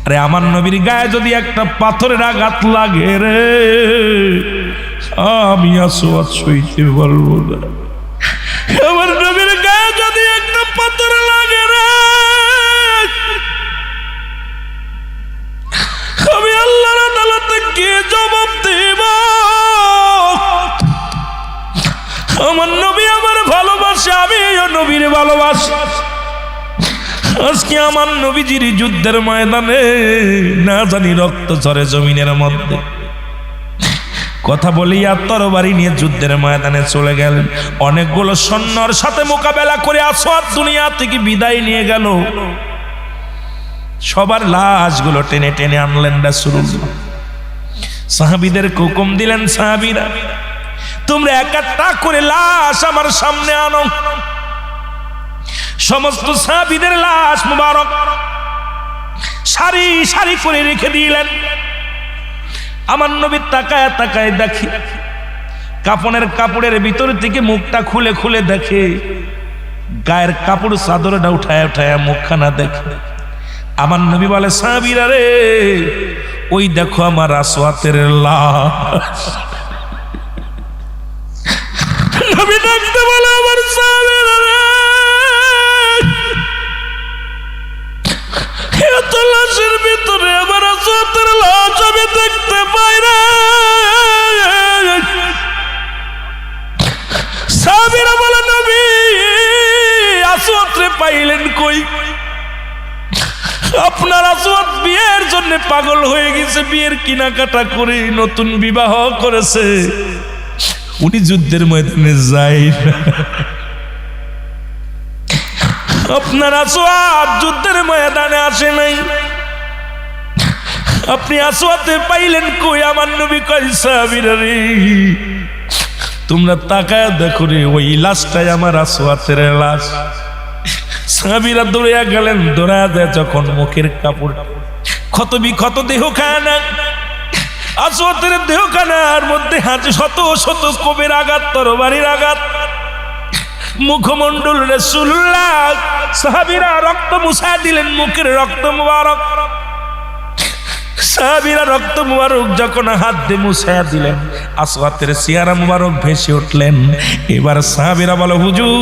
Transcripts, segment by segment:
আরে আমার নবীর গায়ে যদি একটা পাথরের আঘাত লাগে রে, আমি আসওয়াদ সইতে পারবো না। আমার নবীর গায়ে যদি একটা পাথর লাগে রে, আমি আল্লাহর আদালতে গিয়ে জবাব দেব। আমার নবী আমার ভালোবাসে, আমি নবীর ভালোবাসি। আজকে আমার নবীজির যুদ্ধের ময়দানে না জানি রক্ত ঝরে জমিনের মধ্যে। কথা বলিয়া তরবারি নিয়ে যুদ্ধের ময়দানে চলে গেলেন। অনেকগুলো সৈন্যর সাথে মোকাবেলা করে আসওয়াদ দুনিয়া থেকে বিদায় নিয়ে গেল। সবার লাশগুলো টেনে টেনে আনলেন রাসূলুল্লাহ। সাহাবীদেরকে হুকুম দিলেন, সাহাবীরা তোমরা একটা করে লাশ আমার সামনে আনো। সমস্ত সাহাবীদের লাশ মুবারক সারি সারি করে রেখে দিলেন। আমার নবী তাকায় তাকায় দেখে, কাফনের কাপড়ের ভিতর থেকে মুখটা খুলে খুলে দেখে, গায়ের কাপড় চাদরটা উঠায় উঠায় মুখখানা দেখে। আমার নবী বলে, সাহাবীরা রে, ওই দেখো আমার আসওয়াতের লাশ। নবী ডাকতে বলে, আমার সাহাবীরা রে, এত লাশের ভিতরে আমার আসওয়াতের লাশ আমি দেখতে পাই না। সাহাবীরা বলে, নবী আসওয়াত রে পাইলেন কই? আপনার আসওয়াত বিয়ের জন্য পাগল হয়ে গেছে, বিয়ের কেনাকাটা করে নতুন বিবাহ করেছে, উনি যুদ্ধের ময়দানে যায় না। আপনার আসওয়াত যুদ্ধের ময়দানে আসে নাই, আপনি আসওয়াতে পাইলেন কই? আমার নবী কয়, সাহাবীরা রে, তোমরা তাকায় দেখো রে, ওই লাশটাই আমার আসওয়াতের লাশ। সাহাবীরা দৌড়িয়া গেলেন, দৌড়ায় দেয় যখন মুখের কাপড় ক্ষত বিক্ষত দেহখানা, আসওয়াতের দেহখানার মধ্যে হাতে শত শত কোবের আঘাত, তরবারির আঘাত, মুখমণ্ডল রাসূলুল্লাহ। সাহাবীরা রক্ত মুছা দিলেন, মুখের রক্ত মুবারক। সাহাবীরা রক্ত মুবারক যখন হাত দিয়ে মুছা দিলেন, আসওয়াতের চেহারা মুবারক ভেসে উঠলেন। এবার সাহাবীরা বলে, হুজুর,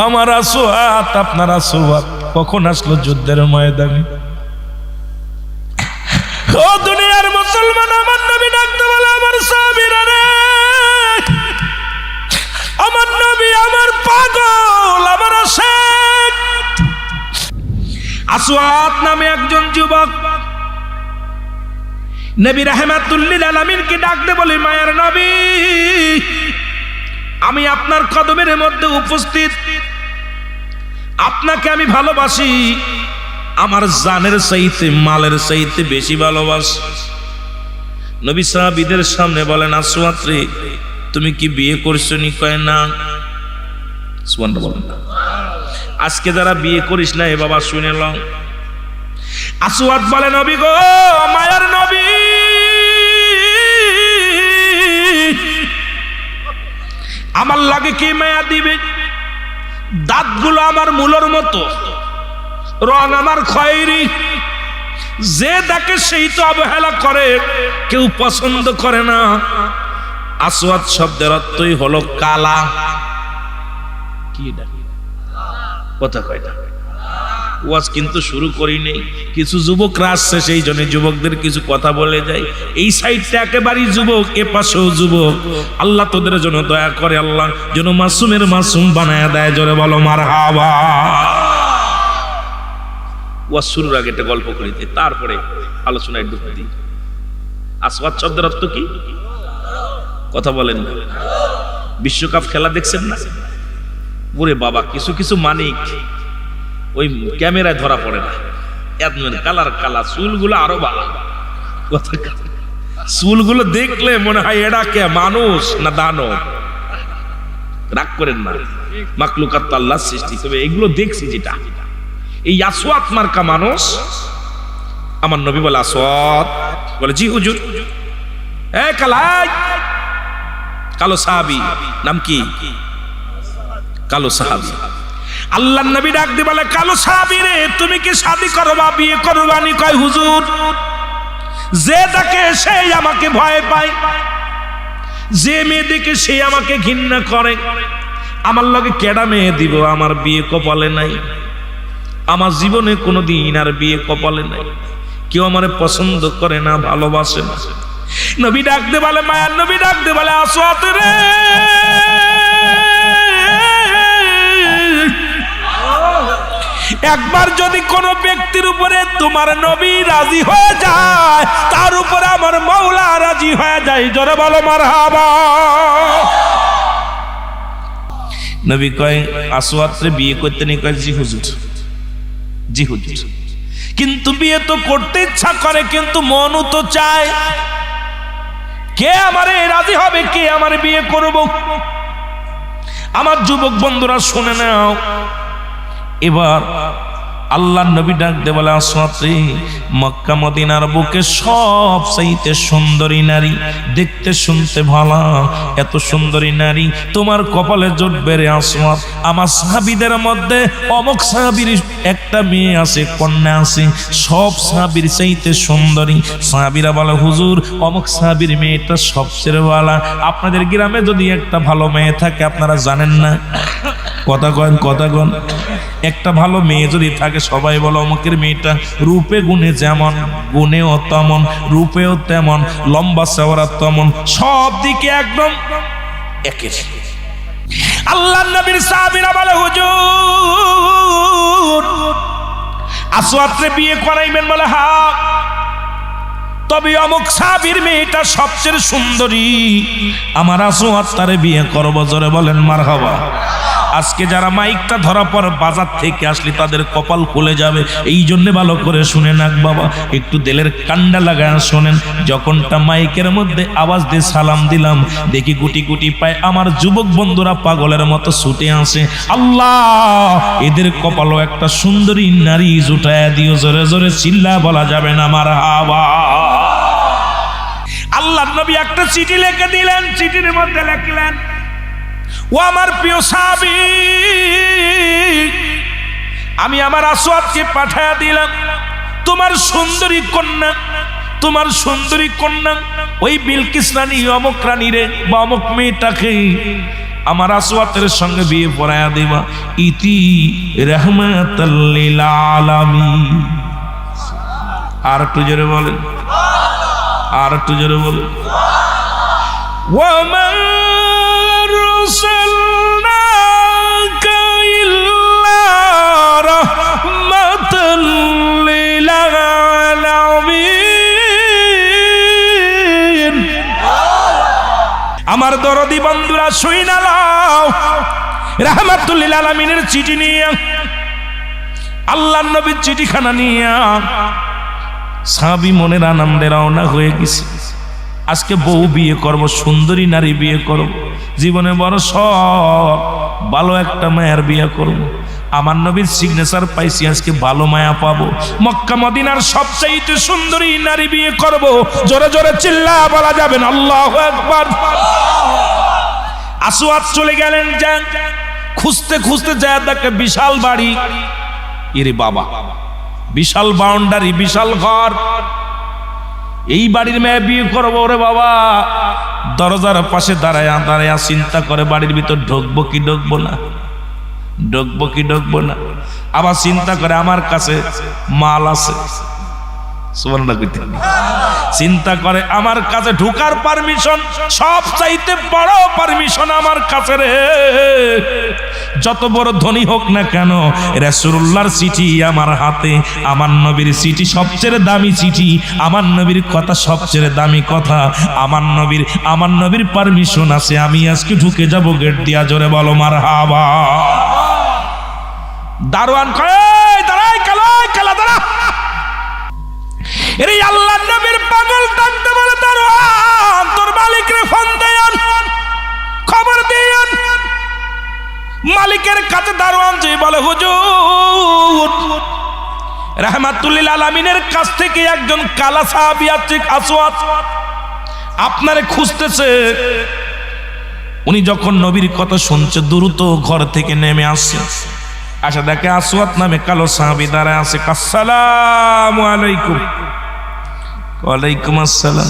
আমার আসওয়াত, আপনার আসওয়াত কখন আসলো যুদ্ধের ময়দানে? ও দুনিয়ার মুসলমান, আমার নবী ডাকতে বলে, আমার সাহাবীরা রে, আমার নবী আমার পাগল, আমার আশিক। আসওয়াদ নামে একজন যুবক নবী রাহমাতুল লিল আলামিনকে ডাকতে বলে, মায়ের নবী, আমি আপনার কদমের মধ্যে উপস্থিত, আপনাকে আমি ভালোবাসি, আমার জানের চাইতে মালের চাইতে বেশি ভালোবাসি। নবী সাহাবীদের সামনে বলেন, আসওয়াদ রে, তুমি কি বিয়ে করছো? নি কয় না। সুবহানাল্লাহ বলেন না। আজকে যারা বিয়ে করিস না, এ বাবা শুনে লও। আসওয়াদ বলে, নবী গো, মায়ার নবী, আমার লাগে কি মায়া দিবে? দাঁতগুলো আমার মূলর মতো, রং আমার খয়েরি, যে দেখে সেই তো অবহেলা করে, কেউ পছন্দ করে না। আসওয়াদ শব্দের অর্থই হলো কালা। কি কথা কয় না? ওয়াজ কিন্তু শুরু করি নেই, কিছু যুবকরা আসছে, সেই জন্য যুবকদের কিছু কথা বলে যাই। এই সাইডটা একেবারেই যুবক, এ পাশেও যুবক। আল্লাহ তোদের জন্য দয়া করে, আল্লাহ যেন মাসুমের মাসুম বানায় দেয়। জোরে বলো মারহাবা। ওয়াজ শুরুর আগে একটা গল্প করি, তারপরে আলোচনায় ঢুকে দিই। আসওয়াদ শব্দের অর্থ কি? কথা বলেন না। বিশ্বকাপ খেলা দেখছেন না? ওরে বাবা, কিছু কিছু মানিক ওই ক্যামেরায় ধরা পড়ে না, কালার কালা, চুলগুলো আরো ভালো। চুলগুলো দেখলে মনে হয় এরা কে, মানুষ না দানব? রাগ করেন না, মাকলুকাত তো আল্লাহর সৃষ্টি। তবে এগুলো দেখছি, যেটা এই আসওয়াদ মার্কা মানুষ। আমার নবী বলে, আসওয়াদ বলে, জি হুজুর। এ কালাই, কালো সাহাবী, নাম কি? কালো সাহাবী। আল্লাহর নবী ডাক দিয়ে বলে, কালো সাহাবী রে, তুমি কি শাদী করবা, বিয়ে করবা? নি কয়, হুজুর, যে ডাকে সেই আমাকে ভয় পায়, যে মেয়ে দেখে সে আমাকে ঘৃণা করে। আমার লগে কেডা মেয়ে দিব? আমার বিয়ে কপালে নাই, আমার জীবনে কোনোদিন আর বিয়ে কপালে নাই, কেউ আমারে পছন্দ করে না, ভালোবাসে না। নবী ডাক দে বলে, মায়ার নবী ডাক দে বলে, আসওয়াত রে, একবার যদি কোন ব্যক্তির উপরে তোমার নবী রাজি হয়ে যায়, তার উপরে আমার মাওলা রাজি হয়ে যায়। জোরে বলো মারহাবা। নবী কয়, আসওয়াত রে বিয়ে করতে নি? কয়, জি হুজুর, জি হুজুর। কিন্তু বিয়ে তো করতে ইচ্ছা করে, কিন্তু মনও তো চায়। কে আমারে রাজি হবে, কে আমারে বিয়ে করব? আমার যুবক বন্ধুরা শুনে নাও, এবার আল্লাহর নবী ডাক দে বলে, আসওয়াত রে, মক্কা মদিনার বুকে সবচাইতে সুন্দরী নারী, দেখতে শুনতে ভালো, এত সুন্দরী নারী তোমার কপালে জুটবে রে আসওয়াত। আমার সাহাবীদের মধ্যে অমুক সাহাবীর একটা মেয়ে আছে, কন্যা আছে, সব সাহাবীর চাইতে সুন্দরী। সাহাবীরা বলে, হুজুর, অমুক সাহাবীর মেয়েটা সবচেয়ে ভালো। আপনাদের গ্রামে যদি একটা ভালো মেয়ে থাকে, আপনারা জানেন না? কথা কন, কথা কন। একটা ভালো মেয়ে যদি থাকে, সবাই বলো অমুকের মেয়েটা রূপে গুণে যেমন, গুণেও তেমন, রূপেও তেমন, লম্বা চওড়া তেমন, সব দিকে একদম একের। আল্লাহর নবীর সাহাবীরা বলে, হুজুর, আসওয়াত রে বিয়ে করাইবেন? বলে, হ্যাঁ। তবে অমুক সাহাবীর মেয়েটা সবচেয়ে সুন্দরী, আমার আসওয়াত তারে বিয়ে করব। জোরে বলেন মারহাবা। আজকে যারা মাইকটা ধরা পর বাজার থেকে আসলে তাদের কপাল খুলে যাবে। এই জন্য ভালো করে শুনে নাক বাবা, একটু দিলের কান্ডা লাগায় শোনেন। যখনটা মাইকের মধ্যে আওয়াজ দিয়ে সালাম দিলাম, দেখি গুটি গুটি পায় আমার যুবক বন্ধুরা পাগলের মতো ছুটে আসে। আল্লাহ, এদের কপালও একটা সুন্দরী নারী জুটায় দিও। জোরে জোরে চিল্লা বলা যাবে না মারহাবা। আল্লাহর নবী একটা চিঠি লিখে দিলেন, চিঠির মধ্যে লিখলেন, ও আমার প্রিয় সাহাবী, আমি আমার আসওয়াতকে পাঠায়া দিলাম তোমার সুন্দরী কন্যা, তোমার সুন্দরী কন্যা ওই বিলকিস রানী, অমুক রানী রে বা অমুক মেয়েটাকে আমার আসওয়াতের সঙ্গে বিয়ে পড়ায়া দিবা। ইতি রাহমাতাল লিল আলামিন। আর একটু জোরে বলেন, আর একটু জোরে বলেন। ওয়া মা আরসালনাকা ইল্লা রাহমাতাল লিল আলামিন। আমার দরদি বন্ধুরা শুইনা নাও, রাহমাতুল লিল আলামিনের চিঠি নিয়ে, আল্লাহর নবীর চিঠিখানা নিয়ে সাহাবী মনের আনন্দে রওনা হয়ে গেছে। আজকে বউ বিয়ে করব, সুন্দরী নারী বিয়ে করব, জীবনে বড় সব ভালো একটা মায়ের বিয়ে করব। আমার নবীর সিগনেচার পাইছি, আজকে ভালো মায়া পাবো। মক্কা মদিনার সবচাইতে সুন্দরী নারী বিয়ে করব। জোরে জোরে চিল্লা বলা যাবে না আল্লাহু আকবার। আসওয়াত চলে গেলেন, যান খুঁজতে খুঁজতে যায় দেখে বিশাল বাড়ি। এরে বাবা, বিশাল বাউন্ডারি, বিশাল ঘর, এই বাড়ির মেয়ে বিয়ে করবো। ওরে বাবা, দরজার পাশে দাঁড়ায় দাঁড়ায় চিন্তা করে, বাড়ির ভিতর ঢুকবো কি ঢুকবো না, ঢুকবো কি ঢুকবো না। আবার চিন্তা করে আমার কাছে মাল আছে, চিন্তা করে আমার কাছে ঢুকার পারমিশন, সব চাইতে বড় পারমিশন আমার কাছে রে। যত বড় ধনী হোক না কেন, রাসূলুল্লাহর চিঠি আমার হাতে, আমার নবীর চিঠি সবচেয়ে দামি চিঠি, আমার নবীর কথা সবচেয়ে দামি কথা, আমার নবীর পারমিশন আছে, আমি আজকে ঢুকে যাব গেট দিয়া। জোরে বলো মারহাবা। দারোয়ান কয়, দাঁড়াই, কালাই কালা দাঁড়া। এর আল্লাহর নবীর পাগল ডাকতে বলে, দারোয়ান তোর মালিকরে ফোন দেন, খবর দেন। মালিকের কাছে দারোয়ান যে বলে, হুজুর, রাহমাতুল লিল আলামিনের কাছ থেকে একজন কালা সাহাবী আছে, আসওয়াত, আপনারে খুঁজতেছে। উনি যখন নবীর কথা শুনছে, দ্রুত ঘর থেকে নেমে আসছে, আচ্ছা দেখে আসওয়াদ নামে কালো সাহাবী দাঁড়ায় আছে, আসসালামু আলাইকুম। ওয়ালাইকুম আসসালাম।